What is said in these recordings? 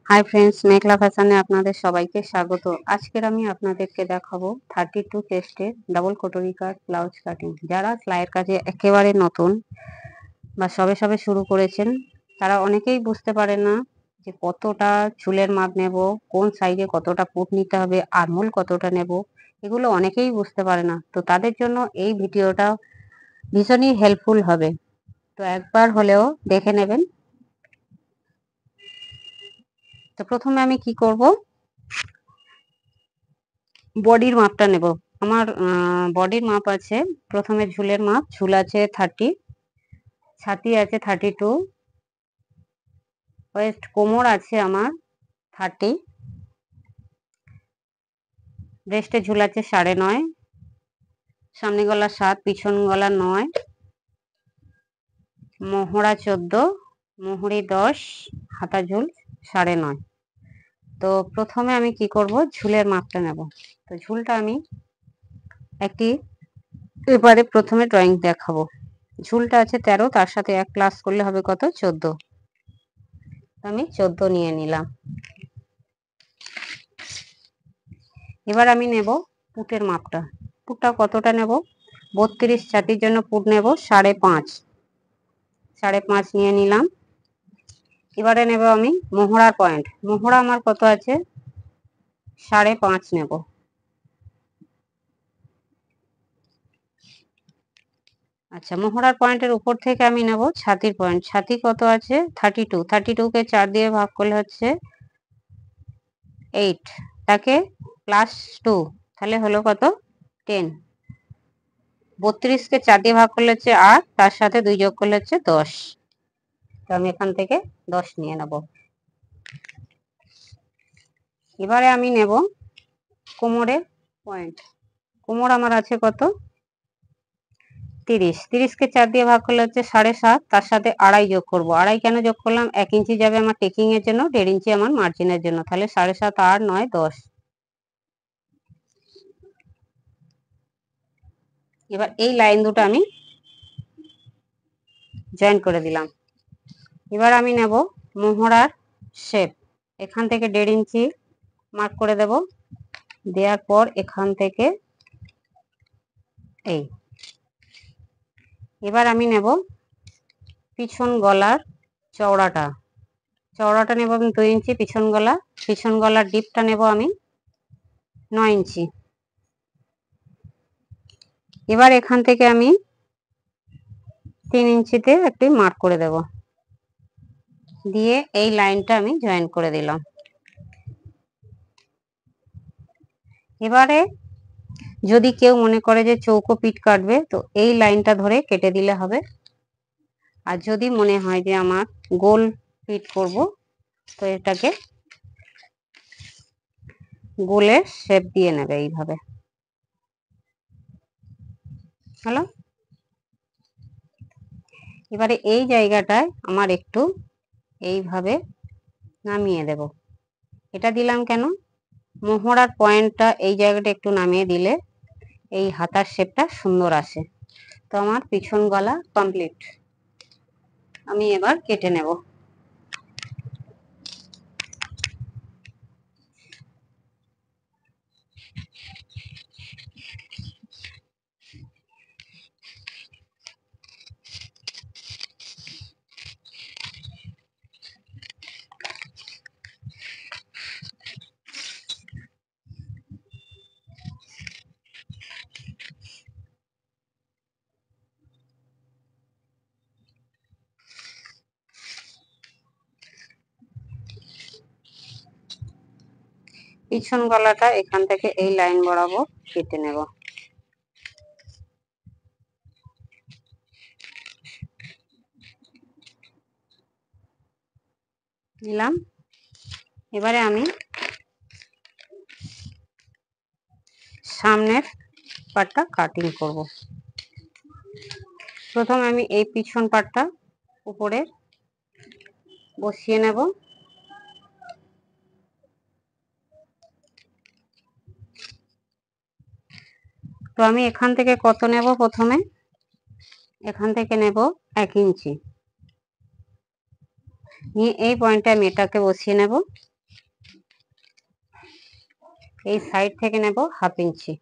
Hi friends, মেঘলা ফ্যাশনে আপনাদের সবাইকে স্বাগত। আজকের আমি আপনাদেরকে দেখাবো 32 চেস্টের ডাবল কটরি কাট ব্লাউজ কাটিং। যারা সেলাইয়ের কাজে একেবারে নতুন বা সবে সবে শুরু করেছেন, তারা অনেকেই বুঝতে পারে না যে কতটা চুলের মাপ নেব, কোন সাইজে কতটা পুট নিতে হবে, আরমোল কতটা নেব, এগুলো অনেকেই বুঝতে পারে না। তো তাদের জন্য এই ভিডিওটা ভীষণই হেল্পফুল হবে। তো একবার হলেও দেখে নেবেন। তো প্রথমে আমি কি করব, বডির মাপটা নেব। আমার বডির মাপ আছে, প্রথমে ঝুলের মাপ। ঝুল আছে 30, ছাতি আছে 32, ওয়েস্ট কোমর আছে আমার 30, ব্রেস্টে ঝুল আছে 9.5, সামনে গলা 7, পিছন গলা 9, মোহরা 14, মোহরি 10, হাতা ঝুল 9.5। তো প্রথমে আমি কি করব, ঝুলের মাপটা নেব। তো ঝুলটা আমি একটি পেপারে প্রথমে ড্রয়িং দেখাবো। ঝুলটা আছে 13, তার সাথে 1 প্লাস করলে হবে কত, 14। আমি 14 নিয়ে নিলাম। এবার আমি নেব পুটের মাপটা। পুটটা কতটা নেব, 32 ছাতির জন্য পুট নেব 5.5, 5.5 নিয়ে নিলাম। এবারে নেব আমি মোহরার পয়েন্ট। মোহরা আমার কত আছে, 5.5 নেব। আচ্ছা, মোহরার পয়েন্টের উপর থেকে আমি নেব ছাতির পয়েন্ট। ছাতি কত আছে, 32, 32কে 4 দিয়ে ভাগ করলে হচ্ছে 8, তাকে প্লাস 2, তাহলে হলো কত, 10। 32কে 4 দিয়ে ভাগ করলে হচ্ছে 8, তার সাথে 2 যোগ করলে হচ্ছে 10। তো আমি এখান থেকে 10 নিয়ে নেব। এবারে আমি নেব কোমরের পয়েন্ট। কোমর আমার আছে কত, 30, 30কে 4 দিয়ে ভাগ করলে হচ্ছে 7.5, তার সাথে 2.5 যোগ করব। 2.5 কেন যোগ করলাম, 1 ইঞ্চি যাবে আমার টেকিং এর জন্য, 1.5 ইঞ্চি আমার মার্জিনের জন্য, তাহলে 7.5, 8, 9, 10। এবার এই লাইন দুটো আমি জয়েন করে দিলাম। এবার আমি নেব মোহরার শেপ। এখান থেকে 1.5 ইঞ্চি মার্ক করে দেব, দেওয়ার পর এখান থেকে এই। এবার আমি নেব পিছন গলার চওড়াটা। চওড়াটা নেব আমি 2 ইঞ্চি। পিছন গলার ডিপটা নেব আমি 9 ইঞ্চি। এবার এখান থেকে আমি 3 ইঞ্চিতে একটি মার্ক করে দেব, দিয়ে এই লাইনটা আমি জয়েন করে দিলাম। এবারে যদি কেউ মনে করে যে চৌকো পিট কাটবে, তো এই লাইনটা ধরে কেটে দিলে হবে। আর যদি মনে হয় যে আমার গোল পিট করব, তো এটাকে গোলের শেপ দিয়ে নেবে এইভাবে। হলো। এবারে এই জায়গাটায় আমার একটু এইভাবে নামিয়ে দেব। এটা দিলাম কেন, মোহরার পয়েন্টটা এই জায়গাটা একটু নামিয়ে দিলে এই হাতার শেপটা সুন্দর আসে। তো আমার পিছন গলা কমপ্লিট। আমি এবার কেটে নেব। পিছন গলাটা এখান থেকে এই লাইন বরাবর কেটে নেব। নিলাম। এবারে আমি সামনের পার্টটা কাটিং করব। প্রথমে আমি এই পিছন পার্টটা উপরে বসিয়ে নেব। তো আমি এখান থেকে কত নেব, প্রথমে এখান থেকে নেব 1 ইঞ্চি নিয়ে এই পয়েন্টে আমি এটাকে বসিয়ে নেব। এই সাইড থেকে নেব 1/2 ইঞ্চি।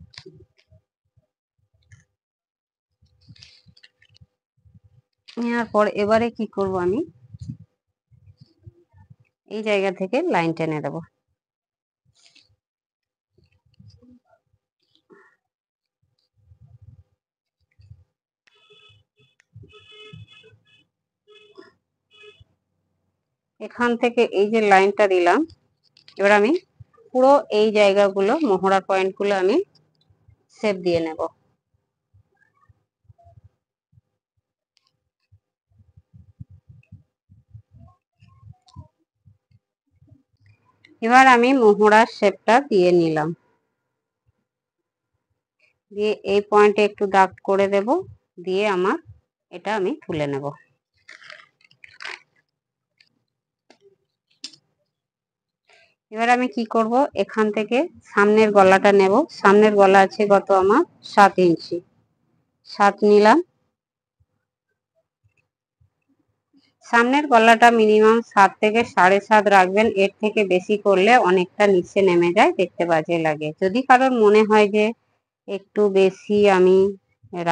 নেওয়ার পর এবারে কি করব, আমি এই জায়গা থেকে লাইন টেনে দেব। এখান থেকে এই যে লাইনটা দিলাম, এবার আমি পুরো এই জায়গাগুলো মোহরার পয়েন্টগুলো আমি শেপ দিয়ে নেব। এবার আমি মোহরার শেপটা দিয়ে নিলাম, দিয়ে এই পয়েন্টে একটু দাগ করে দেব, দিয়ে আমার এটা আমি তুলে নেব। এবার আমি কি করব, এখান থেকে সামনের গলাটা নেব। সামনের গলা আছে কত আমার 7 ইঞ্চি, 7 নিলাম। সামনের গলাটা মিনিমাম 7 থেকে 7.5 রাখবেন, এর থেকে বেশি করলে অনেকটা নিচে নেমে যায়, দেখতে বাজে লাগে। যদি কারোর মনে হয় যে একটু বেশি আমি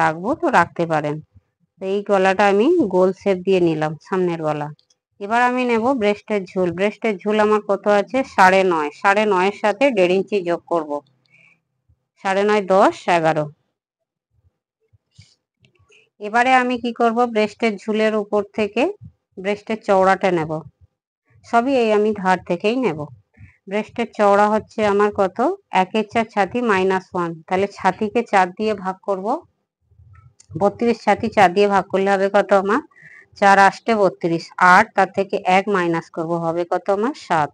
রাখবো তো রাখতে পারেন। এই গলাটা আমি গোল শেপ দিয়ে নিলাম, সামনের গলা। এবার আমি নেব ব্রেস্টের ঝুল। ব্রেস্টের ঝুল আমার কত আছে 9.5, 9.5-এর সাথে 1.5 ইঞ্চি যোগ করব, 9.5, 10, 11। এবারে আমি কি করব, ব্রেস্টের ঝুলের উপর থেকে ব্রেস্টের চওড়াটা নেব। সবই এই আমি ধার থেকেই নেব। ব্রেস্টের চওড়া হচ্ছে আমার কত, 1/4 ছাতি -1, তাহলে ছাতিকে 4 দিয়ে ভাগ করব। 32 ছাতি 4 দিয়ে ভাগ করলে হবে কত আমার 4 8 32, আর তার থেকে 1 মাইনাস করব, হবে কত আমার 7।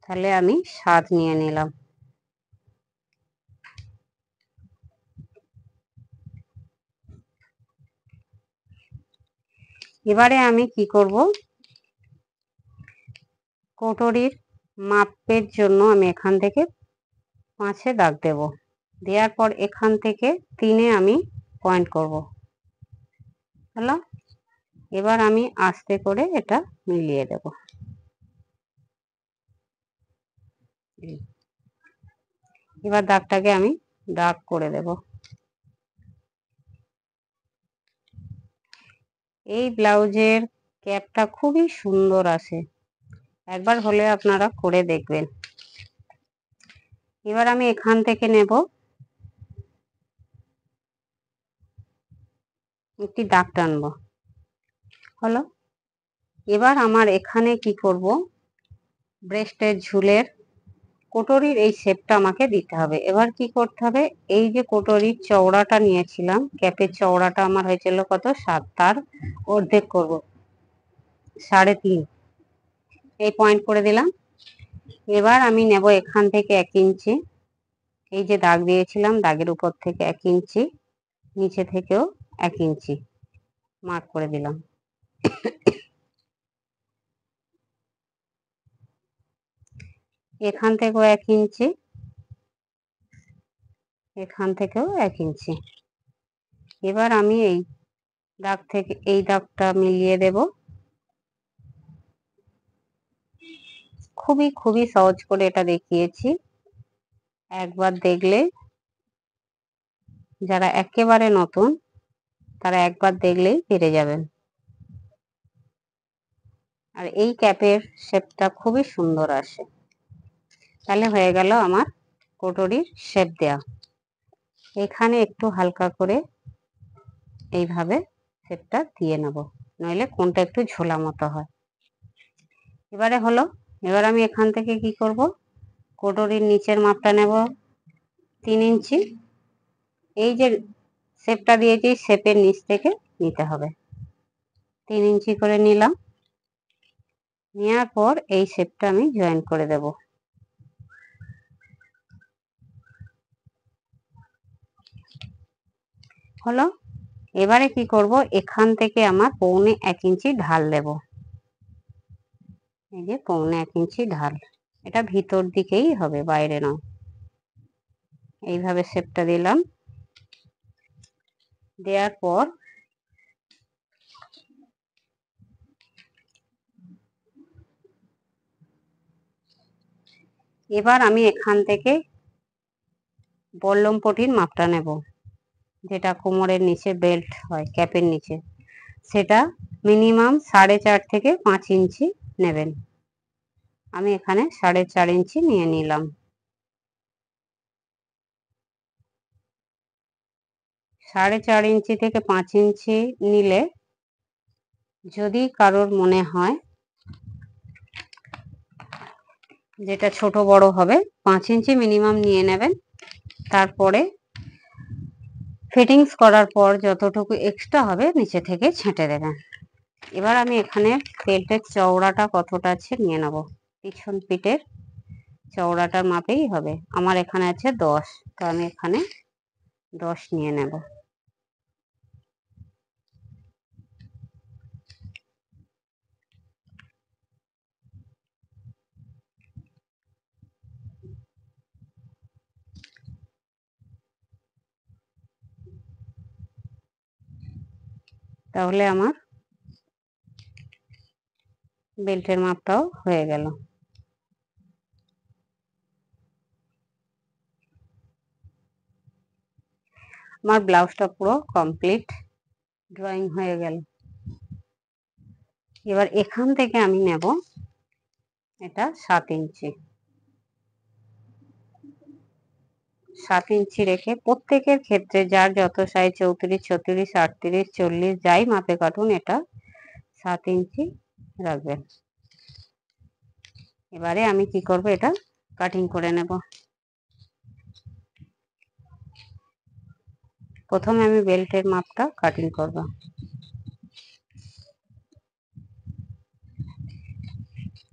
তাহলে আমি 7 নিয়ে নিলাম। এবারে আমি কি করব, কোটরির মাপের জন্য আমি এখান থেকে 5-এ দাগ দেব। দেওয়ার পর এখান থেকে 3-এ আমি পয়েন্ট করব। হলো, এবার আমি আস্তে করে এটা মিলিয়ে দেব। এবার দাগটাকে আমি দাগ করে দেব। এই ব্লাউজের ক্যাপটা খুবই সুন্দর আসে, একবার হলে আপনারা করে দেখবেন। এবার আমি এখান থেকে নেব একটি দাগ টানবো। হলো, এবার আমার এখানে কি করব, ব্রেস্টের ঝুলের কোটরির এই শেপটা আমাকে দিতে হবে। এবার কি করতে হবে, এই যে কোটরির চওড়াটা নিয়েছিলাম, ক্যাপের চওড়াটা আমার হয়েছিল কত 7, তার অর্ধেক করব, 3.5, এই পয়েন্ট করে দিলাম। এবার আমি নেব এখান থেকে 1 ইঞ্চি, এই যে দাগ দিয়েছিলাম দাগের উপর থেকে 1 ইঞ্চি, নিচে থেকেও 1 ইঞ্চি মার্ক করে দিলাম। এখান থেকেও 1 ইঞ্চি, এখান থেকেও 1 ইঞ্চি। এবার আমি এই দাগ থেকে এই দাগটা মিলিয়ে দেব। খুবই খুবই সহজ করে এটা দেখিয়েছি, একবার দেখলে, যারা একেবারে নতুন তারা একবার দেখলেই পেরে যাবেন। আর এই ক্যাপের শেপটা খুবই সুন্দর আসে। তাহলে হয়ে গেল আমার কোটরির শেপ দেয়া। এখানে একটু হালকা করে এইভাবে শেপটা দিয়ে নেব, নইলে কোনটা একটু ঝোলা মতো হয়। এবারে হলো, এবার আমি এখান থেকে কি করব, কোটরির নিচের মাপটা নেব 3 ইঞ্চি। এই যে শেপটা দিয়েছি শেপের নিচ থেকে নিতে হবে, 3 ইঞ্চি করে নিলাম। নেওয়ার পর এই শেপটা আমি জয়েন করে দেব। হলো, এবারে কি করব, এখান থেকে আমার 1.25 ইঞ্চি ঢাল দেব। এই যে 1.25 ইঞ্চি ঢাল, এটা ভিতর দিকেই হবে, বাইরে নয়। এইভাবে শেপটা দিলাম, দেওয়ার পর এবার আমি এখান থেকে বল্লম পটির মাপটা নেব, যেটা কোমরের নিচে বেল্ট হয় ক্যাপের নিচে, সেটা মিনিমাম 4.5 থেকে 5 ইঞ্চি নেবেন। আমি এখানে 4.5 ইঞ্চি নিয়ে নিলাম। 4.5 ইঞ্চি থেকে 5 ইঞ্চি নিলে যদি কারোর মনে হয় যেটা ছোট বড় হবে, 5 ইঞ্চি মিনিমাম নিয়ে নেবেন। তারপরে ফিটিংস করার পর যতটুকু এক্সট্রা হবে নিচে থেকে ছেঁটে দেবেন। এবার আমি এখানে বেল্টের চওড়াটা কতটা আছে নিয়ে নেব। পিছন পিঠের চওড়াটার মাপেই হবে। আমার এখানে আছে 10, তো আমি এখানে 10 নিয়ে নেব। তাহলে আমার বেল্টের মাপটাও হয়ে গেল। আমার ব্লাউজটা পুরো কমপ্লিট ড্রয়িং হয়ে গেল। এবার এখান থেকে আমি নেব এটা 7 ইঞ্চি। 7 ইঞ্চি রেখে প্রত্যেকের ক্ষেত্রে যার যত সাইজ 34, 36, 38, 40 যাই মাপে কাটুন, এটা 7 ইঞ্চি রাখবেন। এবারে আমি কি করব, এটা কাটিং করে নেব। প্রথমে আমি বেল্টের মাপটা কাটিং করব।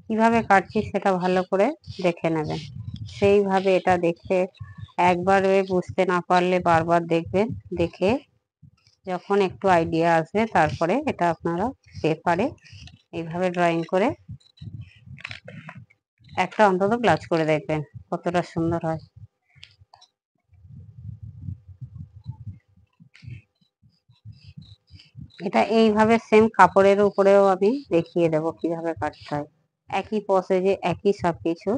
কিভাবে কাটছি সেটা ভালো করে দেখে নেবেন। সেইভাবে এটা দেখে একবারে বুঝতে না পারলে বারবার দেখবেন। দেখে যখন একটু আইডিয়া আসবে তারপরে এটা আপনারা পেপারে এইভাবে ড্রয়িং করে একটা অন্তত ব্লাউজ করে দেখবেন কতটা সুন্দর হয়। এটা এইভাবে সেম কাপড়ের উপরেও আমি দেখিয়ে দেবো কিভাবে কাটতে হয়, একই প্রসেসে একই সবকিছু।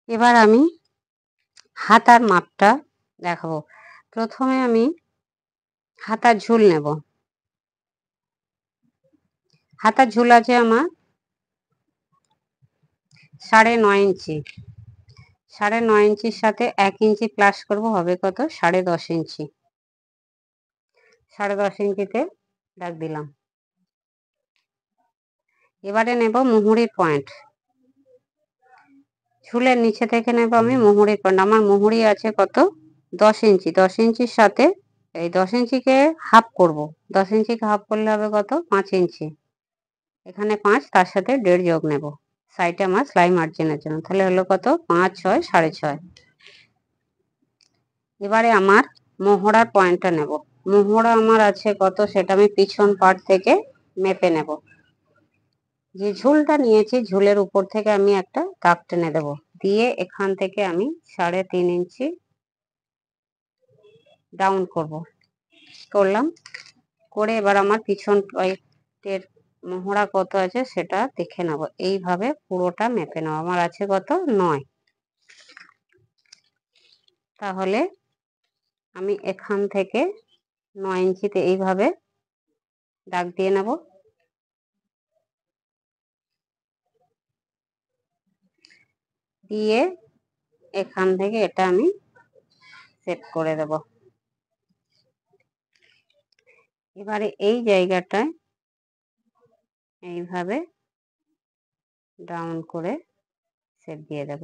এবার আমি হাতার মাপটা দেখাবো। প্রথমে আমি হাতার ঝুল নেব। হাতার ঝুল আছে আমার 9.5 ইঞ্চি। 9.5 ইঞ্চির সাথে 1 ইঞ্চি প্লাস করব, হবে কত, 10.5 ইঞ্চি। 10.5 ইঞ্চিতে দাগ দিলাম। এবারে নেব মুহুরির পয়েন্ট। ঝুলের নিচে থেকে নেব আমি মুহুরির পয়েন্ট। আমার মুহুরি আছে কত, 10 ইঞ্চি। 10 ইঞ্চির সাথে এই 10 ইঞ্চিকে হাফ করব। 10 ইঞ্চিকে হাফ করলে হবে কত, 5 ইঞ্চি। এখানে 5, তার সাথে 1.5 যোগ নেব সাইডে আমার সেলাই মার্জিনের জন্য। তাহলে হলো কত, 5, 6, 6.5। এবারে আমার মোহরার পয়েন্টটা নেব। মোহরা আমার আছে কত, সেটা আমি পিছন পার্ট থেকে মেপে নেব। যে ঝুলটা নিয়েছি ঝুলের উপর থেকে আমি একটা দাগ টেনে দেব, দিয়ে এখান থেকে আমি 3.5 ইঞ্চি ডাউন করলাম। করে এবার আমার পিছন পয়েন্টের মোহরা কত আছে সেটা দেখে নেব। এইভাবে পুরোটা মেপে নেব। আমার আছে কত, 9। তাহলে আমি এখান থেকে 9 ইঞ্চিতে এইভাবে দাগ দিয়ে নেব। দিয়ে এখান থেকে এটা আমি সেট করে দেব। এবারে এই জায়গাটায় এইভাবে ডাউন করে সেট দিয়ে দেব।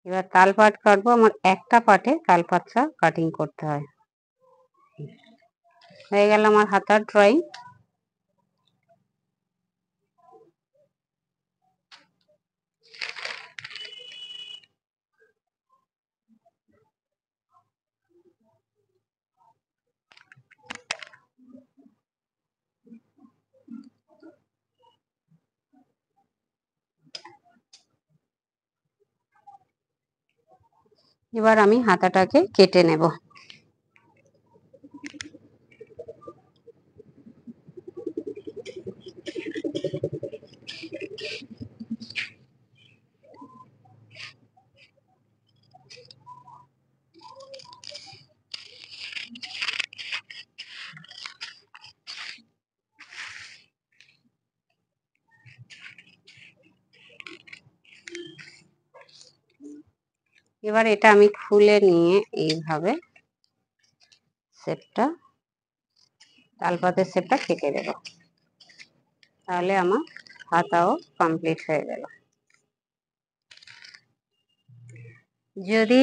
এবার তাল পাট কাটবো। আমার একটা পাটে তাল পাটটা কাটিং করতে হয়। হয়ে গেল আমার হাতার ড্রয়িং। এবার আমি হাতাটাকে কেটে নেব। এবার এটা আমি খুলে নিয়ে এইভাবে শেপটা, তালপাতের শেপটা কেটে দেব। তাহলে আমার হাতাও কমপ্লিট হয়ে গেল। যদি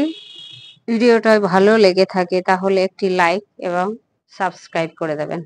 ভিডিওটা ভালো লেগে থাকে তাহলে একটি লাইক এবং সাবস্ক্রাইব করে দেবেন।